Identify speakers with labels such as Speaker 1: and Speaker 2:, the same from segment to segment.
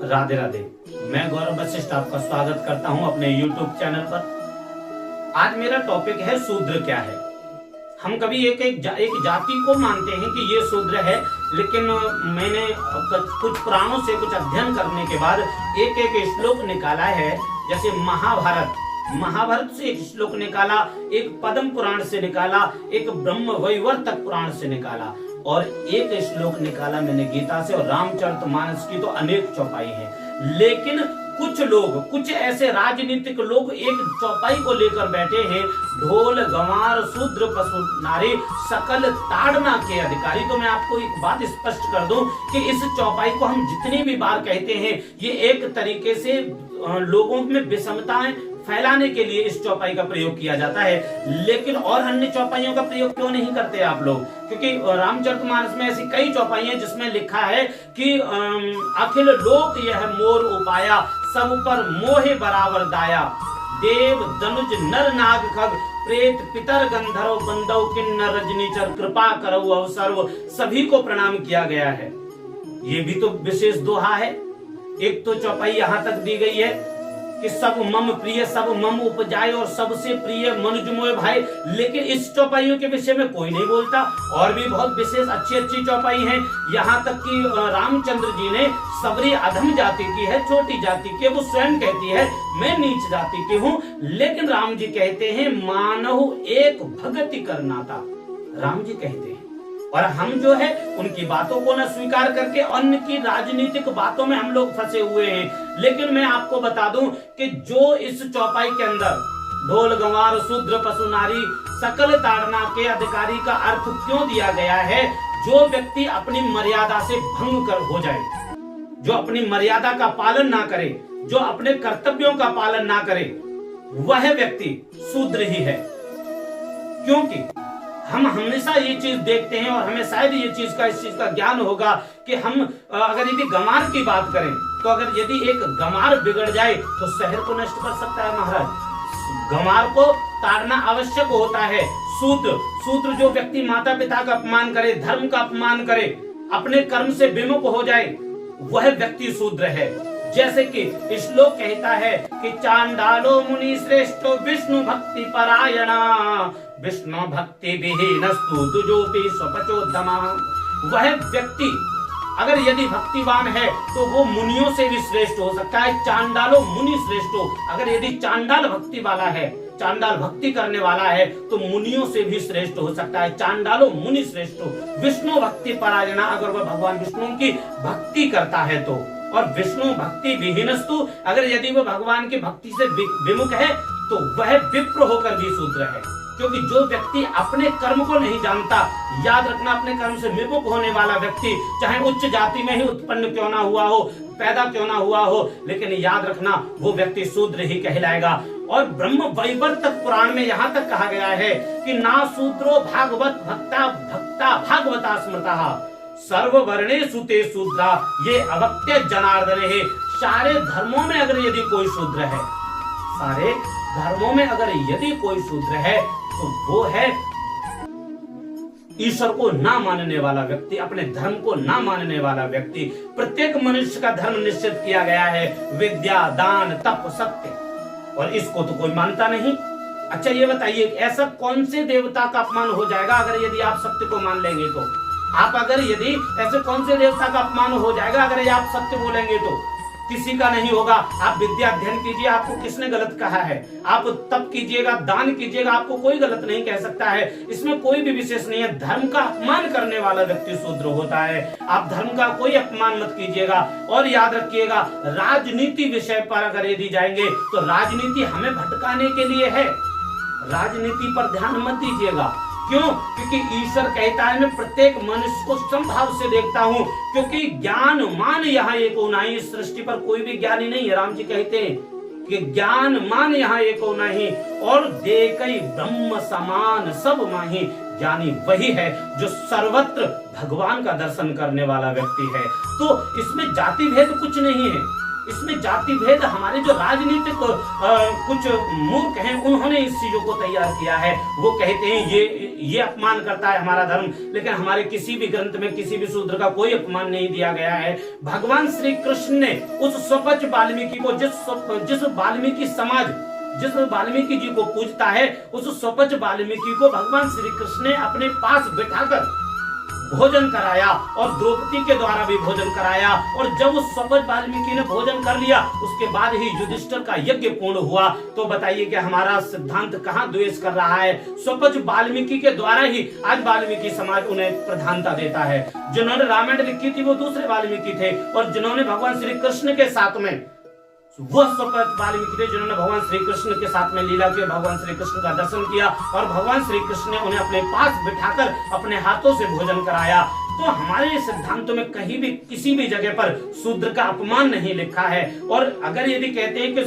Speaker 1: राधे राधे। मैं गौरव वशिष्ठ आपका स्वागत करता हूं अपने YouTube चैनल पर। आज मेरा टॉपिक है शूद्र क्या है। हम कभी एक जाति को मानते हैं कि ये शूद्र है, लेकिन मैंने कुछ पुराणों से कुछ अध्ययन करने के बाद एक श्लोक निकाला है। जैसे महाभारत से एक श्लोक निकाला, एक पद्म पुराण से निकाला, एक ब्रह्म वैवर्तक पुराण से निकाला और एक श्लोक निकाला मैंने गीता से, और रामचरितमानस की तो अनेक चौपाई है। लेकिन कुछ ऐसे राजनीतिक लोग एक चौपाई को लेकर बैठे हैं, ढोल गंवार शूद्र पशु नारी सकल ताड़ना के अधिकारी। तो मैं आपको एक बात स्पष्ट कर दूं कि इस चौपाई को हम जितनी भी बार कहते हैं, ये एक तरीके से लोगों में विषमताएं फैलाने के लिए इस चौपाई का प्रयोग किया जाता है। लेकिन और अन्य चौपाइयों का प्रयोग क्यों नहीं करते आप लोग? क्योंकि रामचरितमानस में ऐसी कई चौपाई हैं जिसमें लिखा है कि अखिल लोक यह मोर उपाया, सब पर मोहे बराबर दाया, देव दनुज नर नाग खग प्रेत पितर गंधर्व बंदव किन्नर रजनीचर कृपा करो अवसर्व, सभी को प्रणाम किया गया है। ये भी तो विशेष दोहा है। एक तो चौपाई यहां तक दी गई है कि सब मम प्रिय सब मम उपजाए और सबसे प्रिय मनुज मोय भाई, लेकिन इस चौपाइयों के विषय में कोई नहीं बोलता। और भी बहुत विशेष अच्छी चौपाई हैं। यहाँ तक कि रामचंद्र जी ने सबरी अधम जाति की है, छोटी जाति की, वो स्वयं कहती है मैं नीच जाति की हूँ, लेकिन राम जी कहते हैं मानहु एक भगति करनाता। राम जी कहते हैं, और हम जो है उनकी बातों को न स्वीकार करके अन्य की राजनीतिक बातों में हम लोग फंसे हुए हैं। लेकिन मैं आपको बता दूं कि जो इस चौपाई के अंदर ढोल गंवार शूद्र पशु नारी सकल ताड़ना के अधिकारी का अर्थ क्यों दिया गया है, जो व्यक्ति अपनी मर्यादा से भंग कर हो जाए, जो अपनी मर्यादा का पालन ना करे, जो अपने कर्तव्यों का पालन ना करे, वह व्यक्ति शूद्र ही है। क्योंकि हम हमेशा ये चीज देखते हैं, और हमें शायद ये चीज का इस चीज का ज्ञान होगा कि हम अगर यदि गंवार की बात करें तो अगर यदि एक गंवार बिगड़ जाए तो शहर को नष्ट कर सकता है महाराज। गंवार को ताड़ना आवश्यक होता है। शूद्र जो व्यक्ति माता पिता का अपमान करे, धर्म का अपमान करे, अपने कर्म से विमुख हो जाए, वह व्यक्ति शूद्र है। जैसे कि श्लोक कहता है कि चांडालो मुनि श्रेष्ठो विष्णु भक्ति परायणा, विष्णु भक्ति विहीनस्तु तुजोपि स्वपचोद्यमा। वह व्यक्ति अगर यदि भक्तिवान है तो वो मुनियों से भी श्रेष्ठ हो सकता है। चांडालो मुनि श्रेष्ठो, अगर यदि चांडाल भक्ति वाला है, चांडाल भक्ति करने वाला है, तो मुनियों से भी श्रेष्ठ हो सकता है। चांडालो मुनि श्रेष्ठो विष्णु भक्ति परायणा, अगर वह भगवान विष्णु की भक्ति करता है तो। और विष्णु भक्ति विहीनस्तु, अगर यदि वह भगवान की भक्ति से विमुख है तो वह विप्र होकर भी शूद्र है। क्योंकि जो व्यक्ति अपने कर्म को नहीं जानता, याद रखना, अपने कर्म से विमुख होने वाला व्यक्ति चाहे उच्च जाति में ही उत्पन्न क्यों ना हुआ हो, पैदा क्यों ना हुआ हो, लेकिन याद रखना वो व्यक्ति शूद्र ही कहलाएगा। और ब्रह्म वैवर्तक पुराण में यहाँ तक कहा गया है कि ना शूद्रो भागवत भक्ता भागवता स्मृता, सर्व वर्णेषु ते शूद्रा ये अवक्त्य जनार्दन है। सारे धर्मों में अगर यदि कोई शूद्र है, सारे धर्मों में अगर यदि कोई शूद्र है तो वो है ईश्वर को ना मानने वाला व्यक्ति, अपने धर्म को ना मानने वाला व्यक्ति। प्रत्येक मनुष्य का धर्म निश्चित किया गया है, विद्या दान तप सत्य, और इसको तो कोई मानता नहीं। अच्छा ये बताइए, ऐसा कौन से देवता का अपमान हो जाएगा अगर यदि आप सत्य को मान लेंगे तो? आप अगर यदि ऐसे कौन से देवता का अपमान हो जाएगा अगर आप सत्य बोलेंगे तो? किसी का नहीं होगा। आप विद्या अध्ययन कीजिए, आपको किसने गलत कहा है? आप तप कीजिएगा, दान कीजिएगा, आपको कोई गलत नहीं कह सकता है। इसमें कोई भी विशेष नहीं है। धर्म का अपमान करने वाला व्यक्ति शूद्र होता है। आप धर्म का कोई अपमान मत कीजिएगा। और याद रखिएगा, राजनीति विषय पर अगर यदि जाएंगे तो राजनीति हमें भटकाने के लिए है। राजनीति पर ध्यान मत दीजिएगा। क्यों? क्योंकि ईश्वर कहता है मैं प्रत्येक मनुष्य को समभाव से देखता हूँ, क्योंकि ज्ञान मान यहाँ एक नहीं, इस सृष्टि पर कोई भी ज्ञानी नहीं है। राम जी कहते हैं कि ज्ञान मान यहाँ एक नहीं, और देखई ब्रह्म समान सब माही, ज्ञानी वही है जो सर्वत्र भगवान का दर्शन करने वाला व्यक्ति है। तो इसमें जाति भेद कुछ नहीं है। इसमें जाति भेद हमारे जो राजनीतिक कुछ मूर्ख हैं उन्होंने इस चीजों को तैयार किया है। वो कहते हैं ये अपमान करता है हमारा धर्म, लेकिन हमारे किसी भी ग्रंथ में किसी भी शूद्र का कोई अपमान नहीं दिया गया है। भगवान श्री कृष्ण ने उस स्वपच वाल्मीकि को, जिस वाल्मीकि समाज जिस वाल्मीकि जी को पूजता है, उस स्वपच वाल्मीकि को भगवान श्री कृष्ण ने अपने पास बिठाकर भोजन कराया और द्रौपदी के द्वारा भी भोजन कराया। और जब उस स्वपच वाल्मीकि ने भोजन कर लिया उसके बाद ही युधिष्ठिर का यज्ञ पूर्ण हुआ। तो बताइए कि हमारा सिद्धांत कहाँ द्वेष कर रहा है? स्वपच वाल्मीकि के द्वारा ही आज वाल्मीकि समाज उन्हें प्रधानता देता है। जिन्होंने रामायण लिखी थी वो दूसरे वाल्मीकि थे, और जिन्होंने भगवान श्री कृष्ण के साथ में वो स्वपच वाल्मीकि थे जिन्होंने भगवान श्री कृष्ण के साथ में लीला की, भगवान श्री कृष्ण का दर्शन किया और भगवान श्री कृष्ण ने उन्हें अपने पास बिठाकर अपने हाथों से भोजन कराया। तो हमारे सिद्धांतों में कहीं भी किसी भी जगह पर शूद्र का अपमान नहीं लिखा है। और अगर यदि कहते हैं कि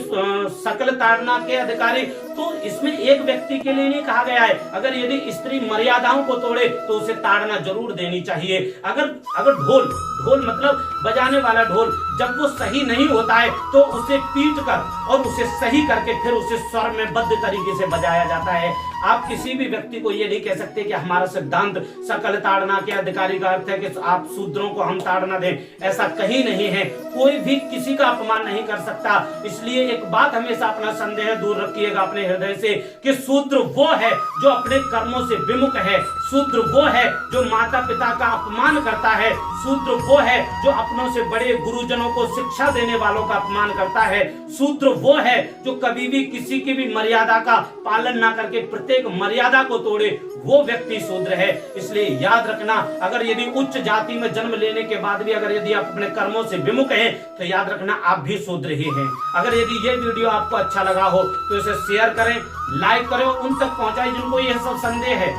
Speaker 1: सकल ताड़ना के अधिकारी, तो इसमें एक व्यक्ति के लिए नहीं कहा गया है। अगर यदि स्त्री मर्यादाओं को तोड़े तो उसे ताड़ना जरूर देनी चाहिए। अगर ढोल मतलब बजाने वाला ढोल जब वो सही नहीं होता है तो उसे पीट कर और उसे सही करके फिर उसे स्वर में बद्ध तरीके से बजाया जाता है। आप किसी भी व्यक्ति को ये नहीं कह सकते कि हमारा सिद्धांत सकल ताड़ना के अधिकारी का अर्थ है कि आप शूद्रों को हम ताड़ना दें, ऐसा कहीं नहीं है। कोई भी किसी का अपमान नहीं कर सकता। इसलिए एक बात हमेशा अपना संदेह दूर रखिएगा अपने हृदय से कि शूद्र वो है जो अपने कर्मों से विमुख है, शूद्र वो है जो माता पिता का अपमान करता है, शूद्र वो है जो अपनों से बड़े गुरुजनों को शिक्षा देने वालों का अपमान करता है, शूद्र वो है जो कभी भी किसी की भी मर्यादा का पालन ना करके प्रत्येक मर्यादा को तोड़े, वो व्यक्ति शूद्र है। इसलिए याद रखना, अगर यदि उच्च जाति में जन्म लेने के बाद भी अगर यदि आप अपने कर्मों से विमुख हैं तो याद रखना आप भी शूद्र ही हैं। अगर यदि ये वीडियो आपको अच्छा लगा हो तो इसे शेयर करें, लाइक करें और उन तक पहुंचाएं जिनको यह सब संदेह है,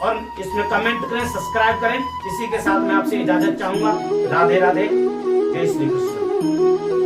Speaker 1: और इसमें कमेंट करें, सब्सक्राइब करें। इसी के साथ मैं आपसे इजाजत चाहूंगा। राधे राधे, जय श्री कृष्ण।